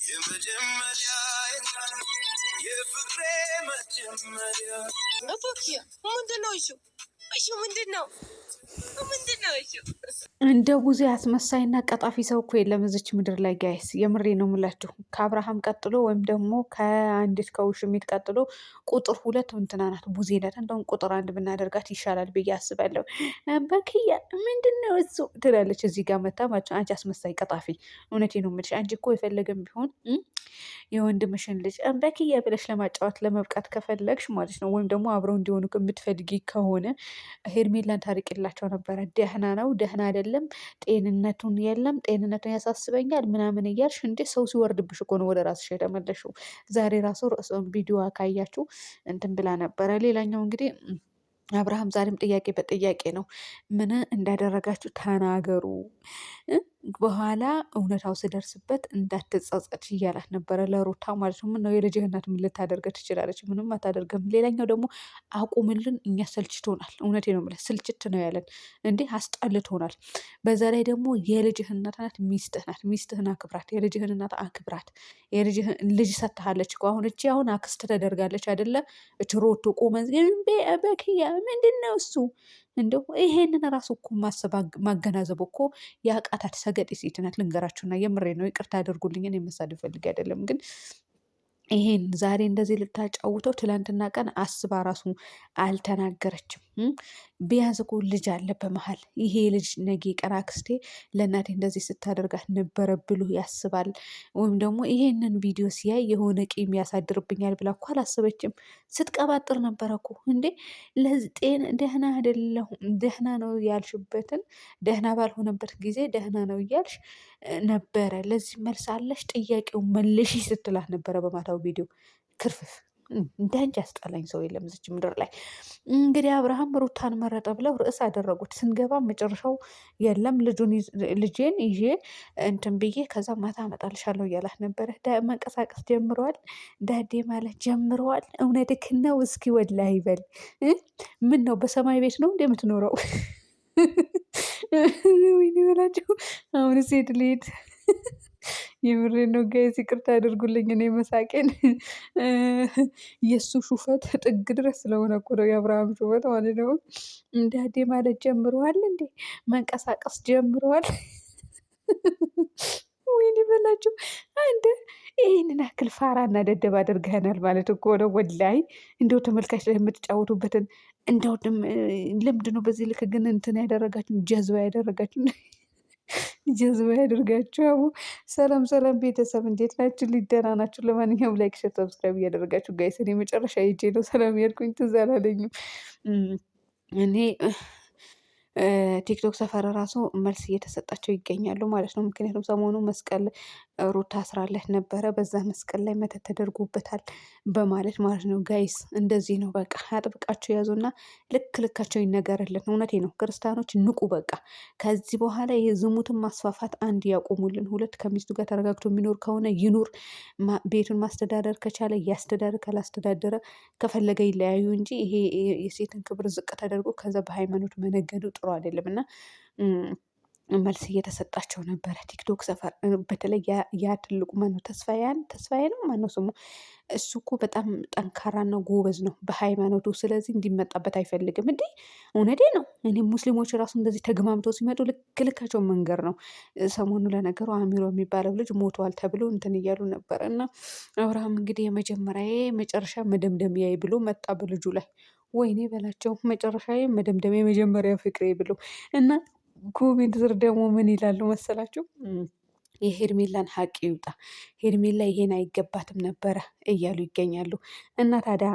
የመጀመሪያ የፍቅሬ መጀመሪያ ኦኬ ምንድን ነው እሱ? እሱ ምንድን ነው? እንደ ቡዜ አስመሳይና ቀጣፊ ሰው እኮ የለም እዚች ምድር ላይ ጋይስ፣ የምሬ ነው የምላችሁ። ከአብርሃም ቀጥሎ ወይም ደግሞ ከአንዲት ከውሽሚት ቀጥሎ ቁጥር 2 እንትና ናት፣ ቡዜ ናት። እንደውም ቁጥር 1 ብናደርጋት ይሻላል ብዬ አስባለሁ። በክያ ምንድን ነው እሱ ትላለች እዚህ ጋር መታ ማለት። አንቺ አስመሳይ ቀጣፊ፣ እውነቴ ነው የምልሽ። አንቺ እኮ የፈለገም ቢሆን የወንድምሽን ልጅ በክያ ብለሽ ለማጫወት ለመብቃት ከፈለግሽ ማለት ነው፣ ወይም ደግሞ አብረው እንዲሆኑ የምትፈልጊ ከሆነ ሄርሜላን ታርቂላቸው ነበረ። ደህና ነው ደህና አይደለም፣ ጤንነቱን የለም ጤንነቱን ያሳስበኛል ምናምን እያልሽ እንዴ! ሰው ሲወርድብሽ እኮ ነው ወደ ራስሽ የተመለሽው። ዛሬ ራሱ ቪዲዮ ካያችሁ እንትን ብላ ነበረ። ሌላኛው እንግዲህ አብርሃም ዛሬም ጥያቄ በጥያቄ ነው። ምን እንዳደረጋችሁ ተናገሩ፣ በኋላ እውነታው ስደርስበት እንዳትጸጸች እያላት ነበረ ለሩታ ማለት ነው። ምነው የልጅህ እናት ምን ልታደርገ ትችላለች? ምንም አታደርገም። ሌላኛው ደግሞ አቁምልን፣ እኛ ሰልችቶናል። እውነቴ ነው የምልህ ስልችት ነው ያለን እንዴ፣ አስጠልቶናል። በዛ ላይ ደግሞ የልጅህ እናት ናት፣ ሚስትህ ናት። ሚስትህን አክብራት፣ የልጅህን እናት አክብራት። የልጅህን ልጅ ሰጥሃለች እኮ አሁን እቺ አሁን አክስት ተደርጋለች አይደለ? እች ሮቶ ቆመን በክያ ምንድን ነው እሱ? እንደው ይሄንን ራሱ እኮ ማገናዘብ እኮ የአቃታት ሰገጤ ሴት ናት። ልንገራችሁና የምሬ ነው፣ ይቅርታ አድርጉልኝ። የመሳደብ ፈልጌ አይደለም ግን ይሄን ዛሬ እንደዚህ ልታጫውተው ትላንትና ቀን አስባ ራሱ አልተናገረችም። ቢያንስ እኮ ልጅ አለ በመሀል። ይሄ ልጅ ነገ ቀን አክስቴ ለእናቴ እንደዚህ ስታደርጋት ነበረ ብሎ ያስባል። ወይም ደግሞ ይሄንን ቪዲዮ ሲያይ የሆነ ቂም ያሳድርብኛል ብላ እኮ አላሰበችም። ስትቀባጥር ነበረ እኮ እንዴ። ለጤን ደህና አይደለሁም ደህና ነው ያልሽበትን ደህና ባልሆነበት ጊዜ ደህና ነው እያልሽ ነበረ። ለዚህ መልስ አለሽ? ጥያቄው መልሽ ስትላት ነበረ በማታው ቪዲዮ። ክርፍፍ እንዳንቺ አስጠላኝ ሰው የለም እዚች ምድር ላይ። እንግዲህ አብርሃም ሩታን መረጠ ብለው ርዕስ አደረጉት። ስንገባ መጨረሻው የለም ልጄን ይዤ እንትን ብዬ ከዛ ማታ አመጣልሻለሁ እያላት ነበረ። መንቀሳቀስ ጀምረዋል፣ ዳዴ ማለት ጀምረዋል። እውነትህን ነው? እስኪ ወላሂ በል። ምን ነው በሰማይ ቤት ነው እንደምትኖረው? ወይኔ በላቸው። አሁን ሴት ልሄድ የምሬ ነው ጋይስ፣ ይቅርታ አድርጉልኝ። እኔ መሳቄን የእሱ ሹፈት ጥግ ድረስ ስለሆነ እኮ ነው፣ የአብርሃም ሹፈት ማለት ነው። እንዳዴ ማለት ጀምረዋል እንዴ? መንቀሳቀስ ጀምረዋል። ወይኔ በላቸው። አንድ ይህንን ያክል ፋራና ደደብ አድርገናል ማለት እኮ ነው ወላሂ። እንደው ተመልካች ላይ የምትጫወቱበትን እንደው ልምድ ነው። በዚህ ልክ ግን እንትን ያደረጋችሁ ጀዝባ ያደረጋችሁ ጀዝባ ያደርጋችሁ። ሰላም ሰላም ቤተሰብ እንዴት ናችሁ? ሊደና ናችሁ? ለማንኛውም ላይክ፣ ሸር፣ ሰብስክራይብ እያደረጋችሁ ጋይስ፣ እኔ መጨረሻ ሄጄ ነው ሰላም ያልኩኝ፣ ትዝ አላለኝም እኔ ቲክቶክ ሰፈር ራሱ መልስ እየተሰጣቸው ይገኛሉ ማለት ነው። ምክንያቱም ሰሞኑ መስቀል ሩታ አስራለት ነበረ፣ በዛ መስቀል ላይ መተት ተደርጎበታል በማለት ማለት ነው። ጋይስ እንደዚህ ነው በቃ፣ አጥብቃቸው ያዙና ልክ ልካቸው ይነገርልን። እውነቴ ነው። ክርስቲያኖች ንቁ በቃ። ከዚህ በኋላ ይሄ ዝሙትን ማስፋፋት አንድ ያቆሙልን፣ ሁለት ከሚስቱ ጋር ተረጋግቶ የሚኖር ከሆነ ይኑር። ቤቱን ማስተዳደር ከቻለ ያስተዳደር፣ ካላስተዳደረ ከፈለገ ይለያዩ እንጂ ይሄ የሴትን ክብር ዝቅ ተደርጎ ከዛ በሃይማኖት መነገዱ ጥሩ አይደለም እና መልስ እየተሰጣቸው ነበረ ቲክቶክ ሰፈር። በተለይ ያ ትልቁ ማነው ተስፋዬ ነው ማነው ስሙ? እሱ እኮ በጣም ጠንካራና ጎበዝ ነው በሃይማኖቱ። ስለዚህ እንዲመጣበት አይፈልግም። እንዴ እውነቴ ነው። እኔ ሙስሊሞች ራሱ እንደዚህ ተግማምተው ሲመጡ ልክ ልካቸው መንገር ነው። ሰሞኑ ለነገሩ አሚሮ የሚባለው ልጅ ሞቷል ተብሎ እንትን እያሉ ነበረ እና አብርሃም እንግዲህ የመጀመሪያ መጨረሻ መደምደሚያዬ ብሎ መጣ በልጁ ላይ። ወይኔ በላቸው። መጨረሻ መደምደሚያ የመጀመሪያ ፍቅሬ ብሎ እና ኮሜንት ስር ደግሞ ምን ይላሉ መሰላችሁ? የሄርሜላን ሀቅ ይውጣ፣ ሄርሜላ ይሄን አይገባትም ነበረ እያሉ ይገኛሉ። እና ታዲያ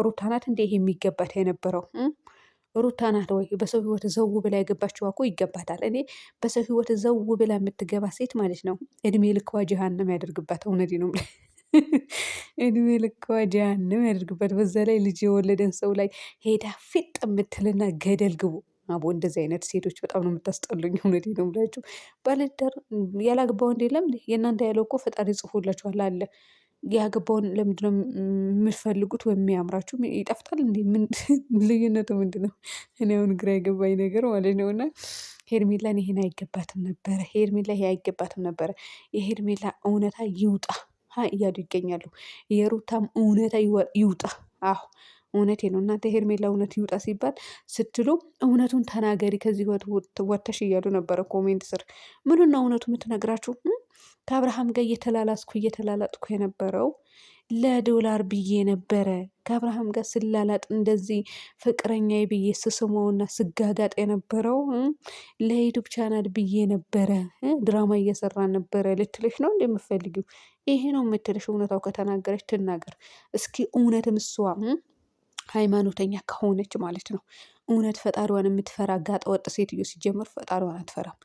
ሩታ ናት እንደ ይሄ የሚገባት የነበረው? ሩታ ናት ወይ? በሰው ህይወት ዘው ብላ የገባችው እኮ ይገባታል። እኔ በሰው ህይወት ዘው ብላ የምትገባ ሴት ማለት ነው እድሜ ልክዋ ጀሃነም ያደርግባት። እውነቴ ነው። እድሜ ልክዋ ጀሃነም ያደርግባት። በዛ ላይ ልጅ የወለደን ሰው ላይ ሄዳ ፊጥ የምትልና ገደል ግቡ። አቦ እንደዚህ አይነት ሴቶች በጣም ነው የምታስጠሉኝ። እውነቴ ነው የምላችሁ። ባለትዳር ያላገባ ወንድ የለም። የእናንተ ያለው እኮ ፈጣሪ ጽፎላችኋል አለ። ያገባውን ለምንድነው የምትፈልጉት? ወይም የሚያምራችሁ ይጠፍታል እንዴ? ምን ልዩነቱ ምንድነው? እኔ አሁን ግራ የገባኝ ነገር ማለት ነው። እና ሄርሜላን ይሄን አይገባትም ነበረ። ሄርሜላ ይሄ አይገባትም ነበረ። የሄርሜላ እውነታ ይውጣ እያሉ ይገኛሉ። የሩታም እውነታ ይውጣ። አዎ እውነቴ ነው። እናንተ ሄርሜላ እውነት ይውጣ ሲባል ስትሉ እውነቱን ተናገሪ ከዚህ ወተሽ እያሉ ነበረ ኮሜንት ስር። ምኑን ነው እውነቱ የምትነግራችሁ? ከአብርሃም ጋር እየተላላጥኩ የነበረው ለዶላር ብዬ ነበረ። ከአብርሃም ጋር ስላላጥ እንደዚህ ፍቅረኛ ብዬ ስስመውና ስጋጋጥ የነበረው ለዩቱብ ቻናል ብዬ ነበረ። ድራማ እየሰራ ነበረ ልትልሽ ነው እንደምፈልጊው? ይሄ ነው የምትልሽ? እውነታው ከተናገረች ትናገር እስኪ። እውነትም እሷ ሃይማኖተኛ ከሆነች ማለት ነው። እውነት ፈጣሪዋን የምትፈራ ጋጠ ወጥ ሴትዮ ሲጀምር ፈጣሪዋን አትፈራም።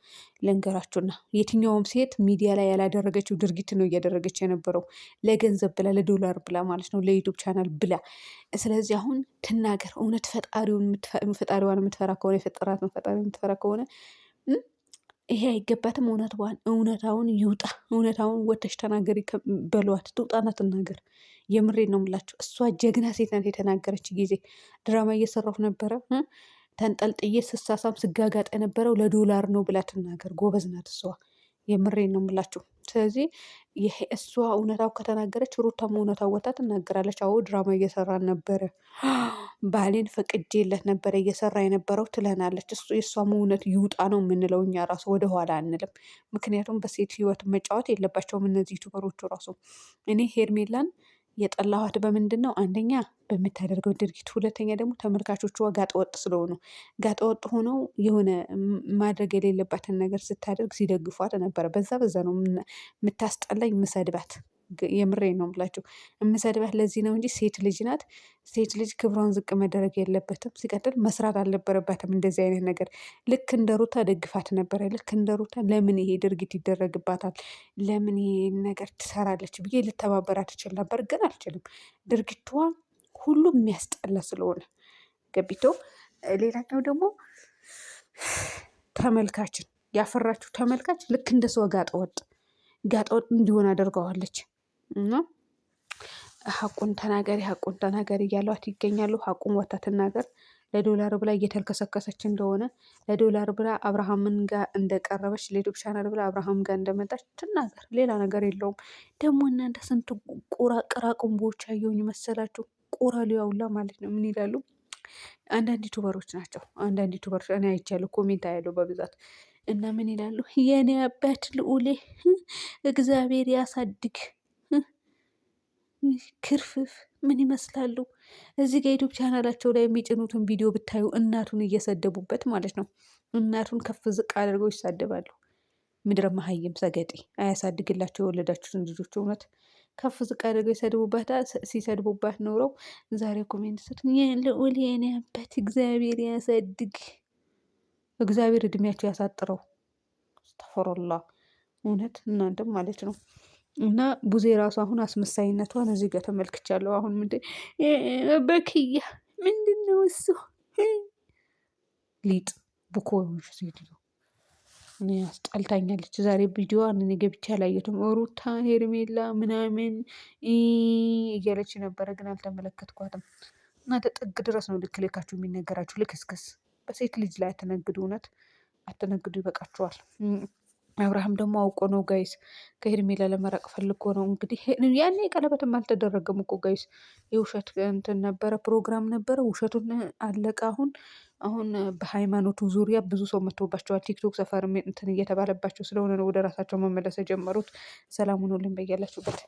ልንገራችሁና የትኛውም ሴት ሚዲያ ላይ ያላደረገችው ድርጊት ነው እያደረገች የነበረው። ለገንዘብ ብላ፣ ለዶላር ብላ ማለት ነው፣ ለዩቱብ ቻናል ብላ። ስለዚህ አሁን ትናገር። እውነት ፈጣሪዋን የምትፈራ ከሆነ የፈጠራትን ፈጣሪ የምትፈራ ከሆነ ይሄ አይገባትም። እውነታውን ይውጣ። እውነታውን ወተሽ ተናገሪ በሏት። ትውጣና ትናገር። የምሬን ነው የምላችሁ። እሷ ጀግና ሴት ናት። የተናገረች ጊዜ ድራማ እየሰራሁ ነበረ ተንጠልጥዬ ስሳሳም ስጋጋጥ የነበረው ለዶላር ነው ብላ ትናገር። ጎበዝ ናት እሷ። የምሬን ነው የምላችሁ። ስለዚህ ይሄ እሷ እውነታው ከተናገረች ሩታም እውነታው ወታ ትናገራለች። አዎ ድራማ እየሰራን ነበረ፣ ባሌን ፈቅጄለት ነበረ እየሰራ የነበረው ትለናለች። የእሷም እውነት ይውጣ ነው የምንለው እኛ ራሱ ወደኋላ አንልም። ምክንያቱም በሴት ህይወት መጫወት የለባቸውም እነዚህ ዩቱበሮቹ ራሱ። እኔ ሄርሜላን የጠላኋት በምንድን ነው? አንደኛ በምታደርገው ድርጊት፣ ሁለተኛ ደግሞ ተመልካቾቿ ጋጠወጥ ስለሆኑ ጋጠወጥ ሆነው የሆነ ማድረግ የሌለባትን ነገር ስታደርግ ሲደግፏት ነበረ። በዛ ነው የምታስጠላኝ የምሰድባት። የምሬን ነው የምላቸው የምሰድባት ለዚህ ነው እንጂ ሴት ልጅ ናት። ሴት ልጅ ክብሯን ዝቅ መደረግ የለበትም። ሲቀጥል መስራት አልነበረባትም እንደዚህ አይነት ነገር። ልክ እንደ ሩታ ደግፋት ነበረ። ልክ እንደ ሩታ ለምን ይሄ ድርጊት ይደረግባታል፣ ለምን ይሄ ነገር ትሰራለች ብዬ ልተባበራት እችል ነበር፣ ግን አልችልም። ድርጊቷ ሁሉም የሚያስጠላ ስለሆነ ገቢቶ። ሌላኛው ደግሞ ተመልካችን ያፈራችሁ ተመልካች ልክ እንደ ሰው ጋጠወጥ እንዲሆን አድርገዋለች። እና ሀቁን ተናገሪ እያሏት ይገኛሉ። ሀቁን ወታ ትናገር። ለዶላር ብላ እየተልከሰከሰች እንደሆነ፣ ለዶላር ብላ አብርሃምን ጋር እንደቀረበች፣ ለዩቱብ ቻናል ብላ አብርሃም ጋር እንደመጣች ትናገር። ሌላ ነገር የለውም። ደግሞ እናንተ ስንት ቅራቅንቦች አየሁኝ መሰላችሁ? ቁራ ሊያውላ ማለት ነው። ምን ይላሉ? አንዳንድ ዩቱበሮች ናቸው። አንዳንድ ዩቱበሮች እኔ አይቻለሁ፣ ኮሜንት አያለሁ በብዛት። እና ምን ይላሉ? የኔ አባት ልዑሌ እግዚአብሔር ያሳድግ። ክርፍፍ ምን ይመስላሉ? እዚህ ጋር ዩቱብ ቻናላቸው ላይ የሚጭኑትን ቪዲዮ ብታዩ እናቱን እየሰደቡበት ማለት ነው። እናቱን ከፍ ዝቅ አድርገው ይሳደባሉ። ምድረ መሀይም ሰገጤ አያሳድግላቸው የወለዳችሁትን ልጆች። እውነት ከፍ ዝቅ አድርገው ሲሰድቡባት ኖረው ዛሬ ኮሜንት ስት ልዑል የኔ አባት እግዚአብሔር ያሳድግ፣ እግዚአብሔር እድሜያቸው ያሳጥረው። ስተፈሮላ እውነት እናንተም ማለት ነው። እና ቡዜ ራሱ አሁን አስመሳይነቷን እዚህ ጋር ተመልክቻለሁ። አሁን በክያ ምንድን ነው እሱ ሊጥ ቡኮ ሴትዮ እኔ አስጠልታኛለች። ዛሬ ቪዲዮዋን እኔ ገብቼ አላየሁትም። ሩታ ሄርሜላ ምናምን እያለች ነበረ፣ ግን አልተመለከትኳትም። እናንተ ጥግ ድረስ ነው ልክ ልካችሁ የሚነገራችሁ። ልክስክስ በሴት ልጅ ላይ አትነግዱ። እውነት አትነግዱ፣ ይበቃችኋል። አብርሃም ደግሞ አውቆ ነው ጋይስ፣ ከሄርሜላ ለመራቅ ፈልጎ ነው። እንግዲህ ያኔ ቀለበትም አልተደረገም እኮ ጋይስ፣ የውሸት እንትን ነበረ፣ ፕሮግራም ነበረ። ውሸቱን አለቀ። አሁን በሃይማኖቱ ዙሪያ ብዙ ሰው መጥቶባቸዋል። ቲክቶክ ሰፈር እንትን እየተባለባቸው ስለሆነ ነው ወደ ራሳቸው መመለስ የጀመሩት። ሰላም ሁኑልኝ በያላችሁበት።